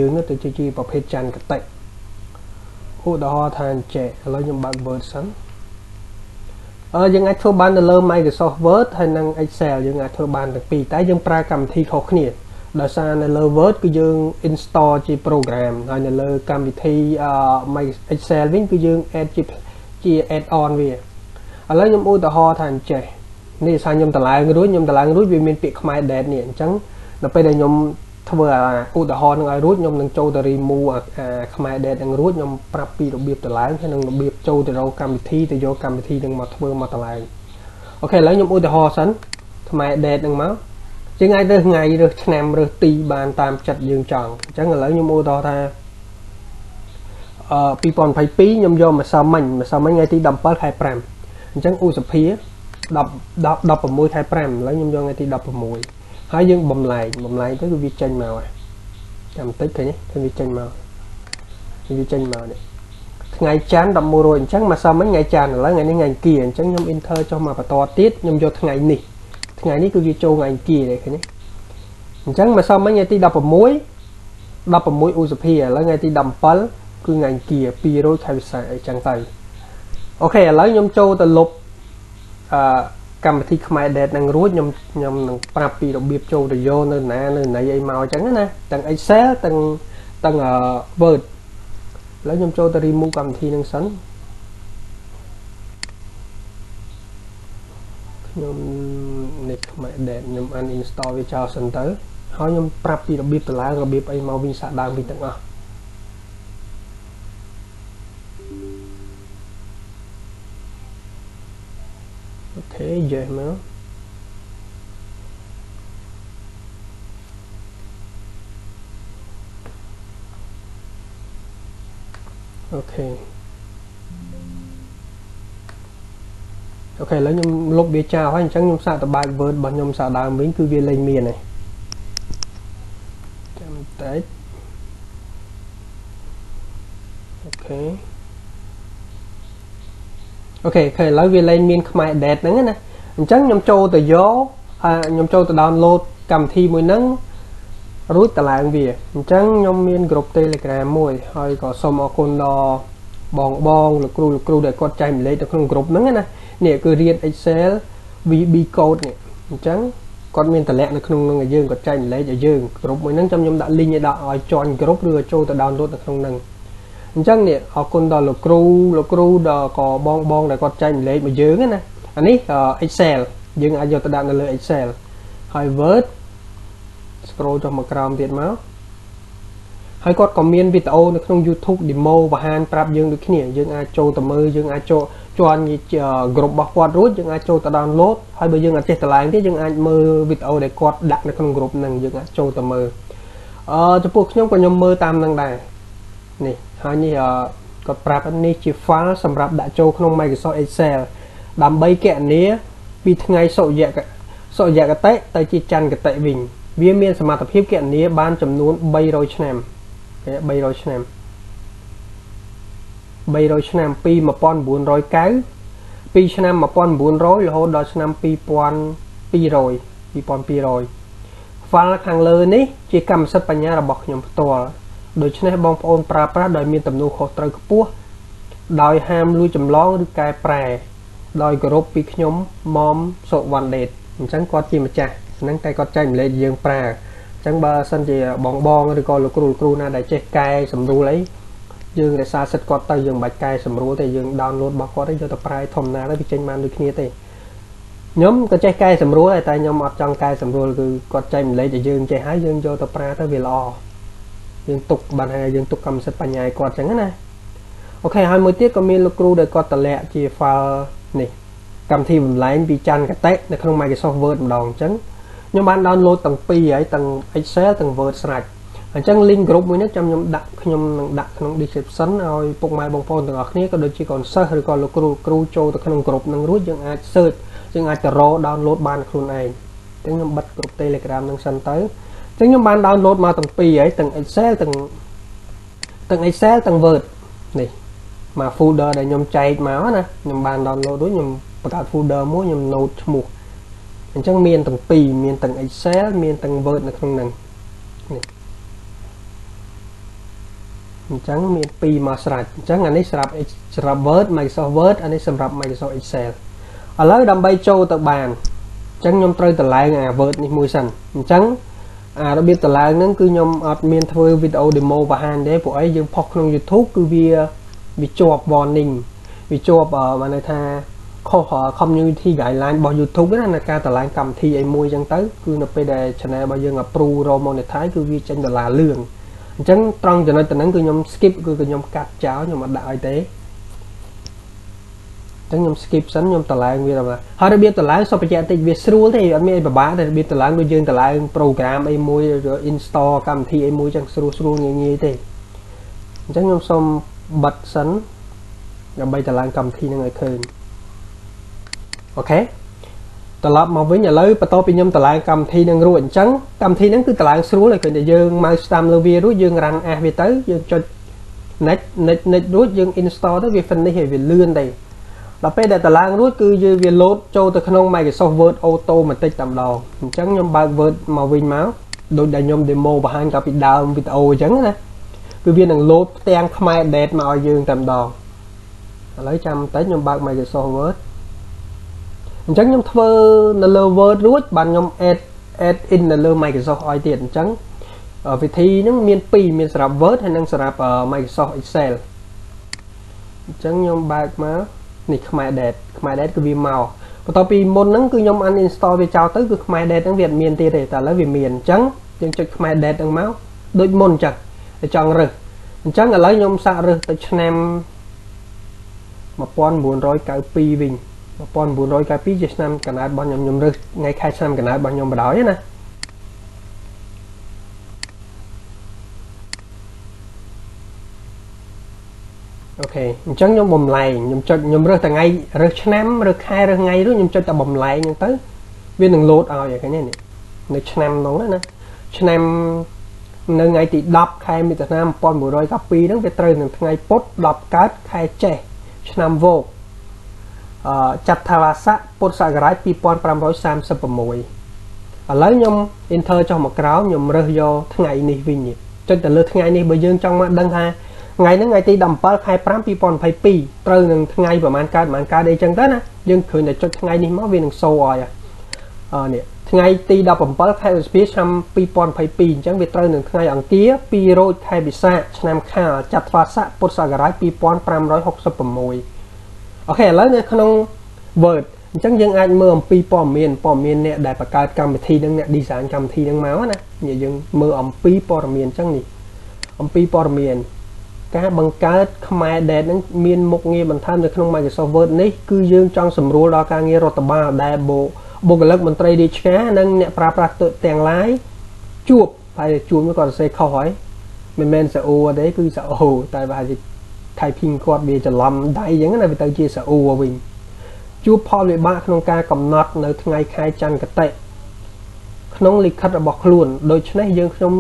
យើងទៅជាប្រភេទច័ន្ទកតិឧទាហរណ៍ថាចេះឥឡូវខ្ញុំបើក Word សិនយើងអាចធ្វើបានទៅលើ Microsoft Word ហើយនិង Excel យើងអាចធ្វើបានទាំងពីរតែយើងប្រើកម្មវិធីខុសគ្នាដោយសារនៅលើ Word គឺយើង install ជា program ហើយនៅលើកម្មវិធី Excel វិញគឺយើង add ជា add on វាឥឡូវខ្ញុំឧទាហរណ៍ថាចេះនេះថាខ្ញុំតម្លើងរួចវាមានពាក្យខ្មែរ date នេះអញ្ចឹងដល់ពេលដែលខ្ញុំធ្វើឧទាហរណ៍នឹងឲ្យរួចខ្ញុំនឹងចូលទៅ remove ខ្មែរ date នឹងរួចខ្ញុំប្រាប់ពីរបៀបតម្លើងហើយនឹងរបៀបចូលទៅរកកម្មវិធីទៅយកកម្មវិធីនឹងមកធ្វើមកតម្លើងអូខេឥឡូវខ្ញុំឧទាហរណ៍សិនខ្មែរ date នឹងមកយើងអាចរើសថ្ងៃរើសឆ្នាំរើសទីបានតាមចិត្តយើងចង់អញ្ចឹងឥឡូវខ្ញុំឧទាហរណ៍ថា2022ខ្ញុំយកម្សិលមិញថ្ងៃទី17ខែ5អញ្ចឹងឧសភា16ខែ5ឥឡូវខ្ញុំយកថ្ងៃទី16ហើយយើងបំលែងទៅគឺវាចេញមកចាំបន្តិចឃើញទេវាចេញមកនេះថ្ងៃច័ន្ទ11រោចអញ្ចឹងម្សិលមិញថ្ងៃច័ន្ទឥឡូវថ្ងៃនេះថ្ងៃអង្គារអញ្ចឹងខ្ញុំ enter ចុះមកបន្តទៀតខ្ញុំយកថ្ងៃនេះគឺវាចូលថ្ងៃអង្គារទេឃើញទេអញ្ចឹងម្សិលមិញថ្ងៃទី16ឧសភាឥឡូវថ្ងៃទី17គឺថ្ងៃអង្គារ200ខែវិសាខអីចឹងទៅអូខេឥឡូវខ្ញុំចូលទៅលុបកម្មវិធីខ្មែរ date នឹងរួចខ្ញុំនឹងប្រាប់ពីរបៀបចូលទៅយកនៅណាអីមកអញ្ចឹងណាទាំង Excel ទាំង Word ឥឡូវខ្ញុំចូលទៅ remove កម្មវិធីនឹងសិនខ្ញុំនេះខ្មែរ date ខ្ញុំ uninstall វាចោលសិនទៅហើយខ្ញុំប្រាប់ពីរបៀបតម្លើងរបៀបអីមកវិញសាកដើមវិញទាំងអស់អូខេយកមកអូខេឥឡូវខ្ញុំលុបវាចោលហើយអញ្ចឹងខ្ញុំសាកទៅបើក Word របស់ខ្ញុំសាកដើមវិញគឺវាលែងមានទេចាំតិចអូខេឥឡូវវាលែងមានខ្មែរ date ហ្នឹងណាអញ្ចឹងខ្ញុំចូលទៅយកខ្ញុំចូលទៅ download កម្មវិធីមួយហ្នឹងរួចតម្លើងវាអញ្ចឹងខ្ញុំមាន group Telegram មួយហើយក៏សូមអរគុណដល់បងលោកគ្រូដែលគាត់ចែកម្លែកទៅក្នុង group ហ្នឹងណានេះគឺរៀន Excel VB code នេះអញ្ចឹងគាត់មានតម្លាក់នៅក្នុងហ្នឹងឲ្យយើងគាត់ចែកម្លែកឲ្យយើង group មួយហ្នឹងខ្ញុំដាក់ link ឲ្យ join group ឬក៏ចូលទៅ download នៅក្នុងហ្នឹងអញ្ចឹងនេះអរគុណដល់លោកគ្រូដល់ក៏បងដែលគាត់ចែកម្លែកមកយើងណាអានេះ Excel យើងអាចយកទៅដាក់នៅលើ Excel ហើយ Word scroll ចុះមកក្រោមទៀតមកហើយគាត់ក៏មានវីដេអូនៅក្នុង YouTube demo បង្ហាញប្រាប់យើងដូចគ្នាយើងអាចចូលទៅមើលយើងអាចចូលជាន់ group របស់គាត់រួចយើងអាចចូលទៅ download ហើយបើយើងអត់ចេះតម្លើងទេយើងអាចមើលវីដេអូដែលគាត់ដាក់នៅក្នុង group ហ្នឹងយើងអាចចូលទៅមើលចំពោះខ្ញុំក៏ខ្ញុំមើលតាមហ្នឹងដែរនេះហើយនេះគាត់ប្រាប់នេះជា file សម្រាប់ដាក់ចូលក្នុង Microsoft Excel ដើម្បីគណនាពីថ្ងៃសុរិយគតិទៅជាច័ន្ទគតិវិញវាមានសមត្ថភាពគណនាបានចំនួន300ឆ្នាំ300ឆ្នាំពី1990ពីឆ្នាំ1900រហូតដល់ឆ្នាំ2200 file ខាងលើនេះជាកម្មសិទ្ធិបញ្ញារបស់ខ្ញុំផ្ទាល់ដូច្នេះបងប្អូនប្រើប្រាស់ដោយមានទំនួលខុសត្រូវខ្ពស់ដោយហាមលួចចម្លងឬកែប្រែដោយគោរពពីខ្ញុំមុំសុវណ្ណដេតអញ្ចឹងគាត់ជាម្ចាស់ហ្នឹងតែគាត់ចែកម្លែកយើងប្រើអញ្ចឹងបើសិនជាបងឬក៏លោកគ្រូណាដែលចេះកែសម្រួលអីយើងរក្សាសិទ្ធិគាត់ទៅយើងមិនបាច់កែសម្រួលទេយើង download របស់គាត់ទៅយកទៅប្រើធម្មតាទៅវាចេញបានដូចគ្នាទេខ្ញុំក៏ចេះកែសម្រួលតែខ្ញុំអត់ចង់កែសម្រួលគឺគាត់ចែកម្លែកឲ្យយើងចេះហើយយើងយកទៅប្រើទៅវាល្អយើងទុកបានហើយយើងទុកកម្មសិទ្ធិបញ្ញាឲ្យគាត់អញ្ចឹងណាអូខេហើយមួយទៀតក៏មានលោកគ្រូដែលគាត់តម្លាក់ជា file នេះកម្មវិធីបំលែងពីច័ន្ទគតិនៅក្នុង Microsoft Word ម្ដងអញ្ចឹងខ្ញុំបាន download ទាំងពីរហើយទាំង Excel ទាំង Word ស្រេចអញ្ចឹង link group មួយនេះខ្ញុំនឹងដាក់ក្នុង description ឲ្យពុកម៉ែបងប្អូនទាំងអស់គ្នាក៏ដូចជាកូនសិស្សឬក៏លោកគ្រូចូលទៅក្នុង group នឹងរួចយើងអាច search យើងអាចទៅរក download បានខ្លួនឯងអញ្ចឹងខ្ញុំបិទ group Telegram នឹងសិនទៅអញ្ចឹងខ្ញុំបាន download មកទាំងពីរហើយទាំង Excel ទាំង Word នេះមក folder ដែលខ្ញុំចែកមកណាខ្ញុំបាន download រួចខ្ញុំបង្កើត folder មួយខ្ញុំ note ឈ្មោះអញ្ចឹងមានទាំងពីរមានទាំង Excel មានទាំង Word នៅក្នុងហ្នឹងនេះ ចឹងមាន2មកស្រេចអញ្ចឹងអានេះសម្រាប់ Word Microsoft Word អានេះសម្រាប់ Microsoft Excel ឥឡូវដើម្បីចូលទៅបានអញ្ចឹងខ្ញុំត្រូវតម្លើងអា Word នេះមួយសិនអញ្ចឹងអារបៀបតម្លើងហ្នឹងគឺខ្ញុំអត់មានធ្វើវីដេអូ demo បង្ហាញទេព្រោះអីយើងផុសក្នុង YouTube គឺវាជាប់ warning វាជាប់បានន័យថាខុស community guideline របស់ YouTube ណានៅការតម្លើងកម្មវិធីអីមួយអញ្ចឹងទៅគឺនៅពេលដែល channel របស់យើង approve raw monetize គឺវាចេញដុល្លារលឿងអញ្ចឹងត្រង់ចំណុចទៅហ្នឹងគឺខ្ញុំ skip គឺខ្ញុំកាត់ចោលខ្ញុំអត់ដាក់ឲ្យទេអញ្ចឹងខ្ញុំ skip សិនខ្ញុំតម្លើងវាដល់ហើយរបៀបតម្លើងសុខបញ្ជាក់តិចវាស្រួលទេអត់មានអីពិបាកទេរបៀបតម្លើងដូចយើងតម្លើង program អីមួយឬ install កម្មវិធីអីមួយអញ្ចឹងស្រួលងាយទេអញ្ចឹងខ្ញុំសូមបិទសិនដើម្បីតម្លើងកម្មវិធីហ្នឹងឲ្យឃើញអូខេត្រឡប់មកវិញឥឡូវបន្ទាប់ពីខ្ញុំតម្លើងកម្មវិធីនឹងរួចអញ្ចឹងកម្មវិធីហ្នឹងគឺតម្លើងស្រួលហើយឃើញតែយើង mouse តាមលើវារួចយើង run as វាទៅយើងចុច next រួចយើង install ទៅវា finish ហើយវាលឿនទេដល់ពេលដែលតម្លើងរួចគឺយើងវា load ចូលទៅក្នុង Microsoft Word automatic តែម្ដងអញ្ចឹងខ្ញុំបើក Word មកវិញមកដូចដែលខ្ញុំ demo បង្ហាញកាលពីដើមវីដេអូអញ្ចឹងណាគឺវានឹង load ផ្ទាំងខ្មែរ date មកឲ្យយើងតែម្ដងឥឡូវចាំបន្តិចខ្ញុំបើក Microsoft Word អញ្ចឹងខ្ញុំធ្វើនៅលើ Word រួចបានខ្ញុំ add in នៅលើ Microsoft ឲ្យទៀតអញ្ចឹងវិធីហ្នឹងមាន2មានសម្រាប់ Word ហើយនិងសម្រាប់ Microsoft Excel អញ្ចឹងខ្ញុំបើកមកនេះខ្មែរ date គឺវាមកបន្ទាប់ពីមុនហ្នឹងគឺខ្ញុំ uninstall វាចោលទៅគឺខ្មែរ date ហ្នឹងវាអត់មានទៀតទេតែឥឡូវវាមានអញ្ចឹងយើងចុចខ្មែរ date ហ្នឹងមកដូចមុនអញ្ចឹងតែចង់រើសអញ្ចឹងឥឡូវខ្ញុំសាករើសទៅឆ្នាំ1992វិញ1992ជាឆ្នាំកំណើតរបស់ខ្ញុំរើសថ្ងៃខែឆ្នាំកំណើតរបស់ខ្ញុំបដ ாய் ណាអូខេអញ្ចឹងខ្ញុំបំលែងខ្ញុំចុចខ្ញុំរើសថ្ងៃរើសឆ្នាំរើសខែរើសថ្ងៃរួចខ្ញុំចុចតែបំលែងហ្នឹងទៅវានឹង load ឲ្យឃើញទេនេះនៅឆ្នាំហ្នឹងណាឆ្នាំនៅថ្ងៃទី10ខែមិថុនា1992ហ្នឹងវាត្រូវនឹងថ្ងៃពុធ10កើតខែចេសឆ្នាំវោកចត្វាស័កពុទ្ធសករាជ2536ឥឡូវខ្ញុំ enter ចុះមកក្រោមខ្ញុំរើសយកថ្ងៃនេះវិញចុចទៅលើថ្ងៃនេះបើយើងចង់មកដឹងថាថ្ងៃហ្នឹងថ្ងៃទី17ខែ5 2022ត្រូវនឹងថ្ងៃប្រហែលកើតអីចឹងទៅណាយើងឃើញតែចុចថ្ងៃនេះមកវានឹង show ឲ្យនេះថ្ងៃទី17ខែឧសភាឆ្នាំ2022អញ្ចឹងវាត្រូវនឹងថ្ងៃអង្គារ2រោចខែវិសាខឆ្នាំខាលចត្វាស័កពុទ្ធសករាជ2566អូខេឥឡូវនៅក្នុង Word អញ្ចឹងយើងអាចមើលអំពីព័ត៌មានអ្នកដែលបង្កើតកម្មវិធីនឹងអ្នក design កម្មវិធីនឹងមកណាយើងមើលអំពីព័ត៌មានអញ្ចឹងនេះអំពីព័ត៌មានការបង្កើតខ្មែរ date នឹងមានមុខងារបន្ថែមនៅក្នុង Microsoft Word នេះគឺយើងចង់សម្រួលដល់ការងាររដ្ឋបាលដែលបុគ្គលិកមន្ត្រីរាជការនិងអ្នកប្រើប្រាស់ទាំងឡាយជួបហើយជួបគាត់សរសេរខុសហើយមិនមែនសាអូទេគឺសាអូតែប្រហែលជា typing គាត់វាច្រឡំដៃអញ្ចឹងណាវាទៅជាសាអូវិញជួបផលវិបាកក្នុងការកំណត់នៅថ្ងៃខែចន្ទគតិក្នុងលិខិតរបស់ខ្លួនដូច្នេះយើងខ្ញុំ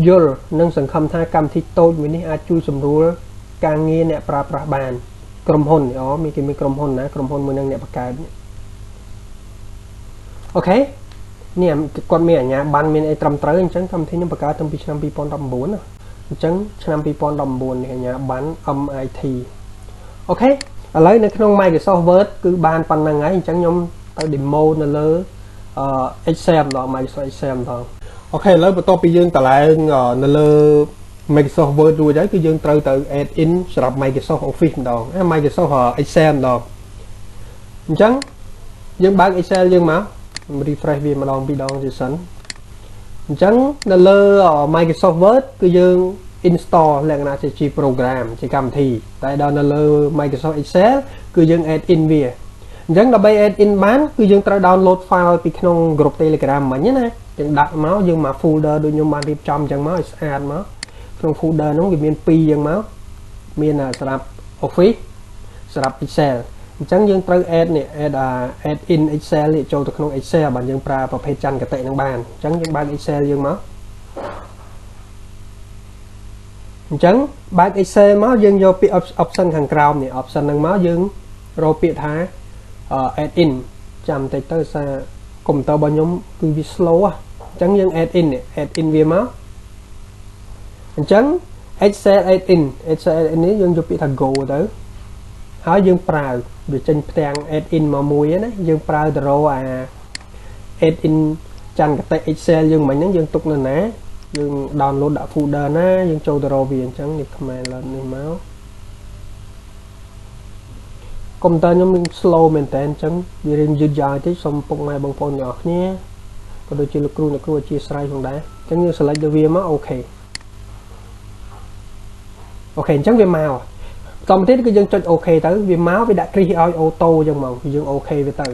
យល់និងសង្ឃឹមថាកម្មវិធីតូចមួយនេះអាចជួយសម្រួលការងារអ្នកប្រើប្រាស់បានក្រុមហ៊ុនមានក្រុមហ៊ុនណាក្រុមហ៊ុនមួយនឹងអ្នកបង្កើតអូខេនេះគាត់មានអាជ្ញាប័ណ្ណមានអីត្រឹមត្រូវអញ្ចឹងកម្មវិធីនេះបង្កើតតាំងពីឆ្នាំ2019ណាអញ្ចឹងឆ្នាំ2019នេះអាជ្ញាប័ណ្ណ MIT អូខេឥឡូវនៅក្នុង Microsoft Word គឺបានប៉ុណ្្នឹងហើយអញ្ចឹងខ្ញុំទៅ demo នៅលើ Excel ម្ដង Microsoft Excel ម្ដងអូខេឥឡូវបន្ទាប់ពីយើងតម្លើងនៅលើ Microsoft Word រួចហើយគឺយើងត្រូវទៅ add in សម្រាប់ Microsoft Office ម្ដង Microsoft Excel ម្ដងអញ្ចឹងយើងបើក Excel យើងមក refresh វាម្ដងពីរដងទៀតសិនអញ្ចឹងនៅលើ Microsoft Word គឺយើង install លក្ខណៈជា program ជាកម្មវិធីតែដល់នៅលើ Microsoft Excel គឺយើង add in វាអញ្ចឹងដើម្បី add in បានគឺយើងត្រូវ download file ពីក្នុង group Telegram មិញណាយើងដាក់មកយើងមក folder ដូចខ្ញុំបានរៀបចំអញ្ចឹងមកឲ្យស្អាតមកក្នុង folder ហ្នឹងវាមាន2អញ្ចឹងមកមានសម្រាប់ Office សម្រាប់ Excel អញ្ចឹងយើងត្រូវ add in Excel នេះចូលទៅក្នុង Excel បានយើងប្រើប្រភេទចន្ទគតិនឹងបានអញ្ចឹងយើងបើក Excel យើងមកអញ្ចឹងបើក Excel មកយើងយកពាក្យ option ខាងក្រោមនេះ option ហ្នឹងមកយើងរកពាក្យថា add in ចាំបន្តិចទៅសារកុំព្យូទ័ររបស់ខ្ញុំគឺវា slow អញ្ចឹងយើង add in វាមកអញ្ចឹង Excel add in Excel add in នេះយើងយកពាក្យថា go ទៅហើយយើងប្រើវាចេញផ្ទាំង add in មកមួយណាយើងប្រើទៅរកអា add in ច័ន្ទគតិ Excel យើងមិញហ្នឹងយើងទុកនៅណាយើង download ដាក់ folder ណាយើងចូលទៅរកវាអញ្ចឹងនេះខ្មែរឡើងនេះមកកុំព្យូទ័រខ្ញុំនឹង slow មែនតើអញ្ចឹងវារៀងយឺតយ៉ាវតិចសូមពុកម៉ែបងប្អូនទាំងអស់គ្នាក៏ដូចជាលោកគ្រូអ្នកគ្រូអធិស្ឋានផងដែរអញ្ចឹងយើង select ទៅវាមកអូខេអញ្ចឹងវាមកបន្តទៀតគឺយើងចុចអូខេទៅវាមកវាដាក់គ្រីសឲ្យអូតូអញ្ចឹងមកយើងអូខេវាទៅ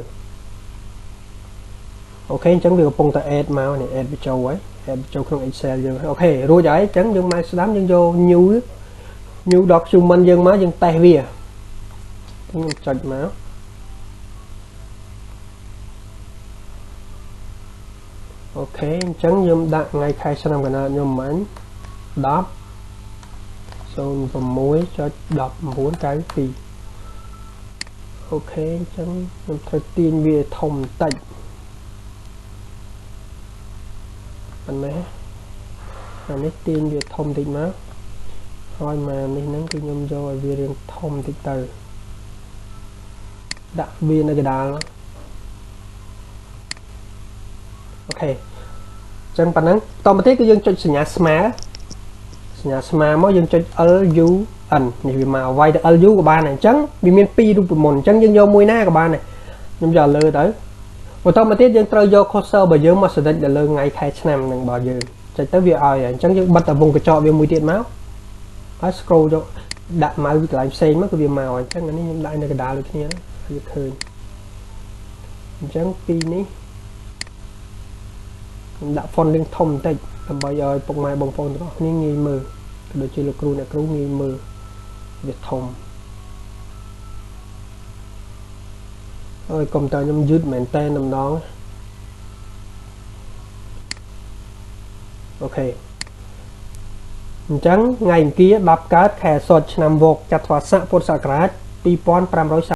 អូខេអញ្ចឹងវាកំពុងតែ add មកនេះ add បញ្ចូលហើយ add បញ្ចូលក្នុង Excel យើងអូខេរួចហើយអញ្ចឹងយើងមកស្ដាំយើងយក new document យើងមកយើងតេស្តវាខ្ញុំចុចមកអូខេអញ្ចឹងខ្ញុំដាក់ថ្ងៃខែឆ្នាំកណ្ដាលខ្ញុំមិញ10 06.1992អូខេអញ្ចឹងខ្ញុំត្រូវទាញវាធំបន្តិចប៉ុណ្ណេះអានេះទាញវាធំបន្តិចមកហើយមកនេះហ្នឹងគឺខ្ញុំយកឲ្យវារៀងធំបន្តិចទៅដាក់វានៅកណ្ដាលអូខេអញ្ចឹងប៉ុណ្ណឹងតទៅទៀតគឺយើងចុចសញ្ញាស្មើមកយើងចុច LUN នេះវាមកវាយទៅ LU ក៏បានដែរអញ្ចឹងវាមាន2រូបមន្តអញ្ចឹងយើងយកមួយណាក៏បានដែរខ្ញុំយកលើទៅបន្តមកទៀតយើងត្រូវយក cursor របស់យើងមក select ដល់លើថ្ងៃខែឆ្នាំនឹងរបស់យើងចុចទៅវាឲ្យអញ្ចឹងយើងបិទតែវងកញ្ចក់វាមួយទៀតមកហើយ scroll យកដាក់ mouse កន្លែងផ្សេងមកគឺវាមកអញ្ចឹងអានេះខ្ញុំដាក់នៅកណ្ដាលដូចគ្នាវាឃើញអញ្ចឹងពីនេះខ្ញុំដាក់ font លេងធំបន្តិចដើម្បីឲ្យពុកម៉ែបងប្អូនទាំងអស់គ្នាងាយមើលក៏ដូចជាលោកគ្រូអ្នកគ្រូងាយមើលវាធំហើយកុំព្យូទ័រខ្ញុំយឺតមែនតែម្ដងអូខេអញ្ចឹងថ្ងៃអង្គារ10កើតខែសុចឆ្នាំវកចត្វាស័កពុទ្ធសករាជ2530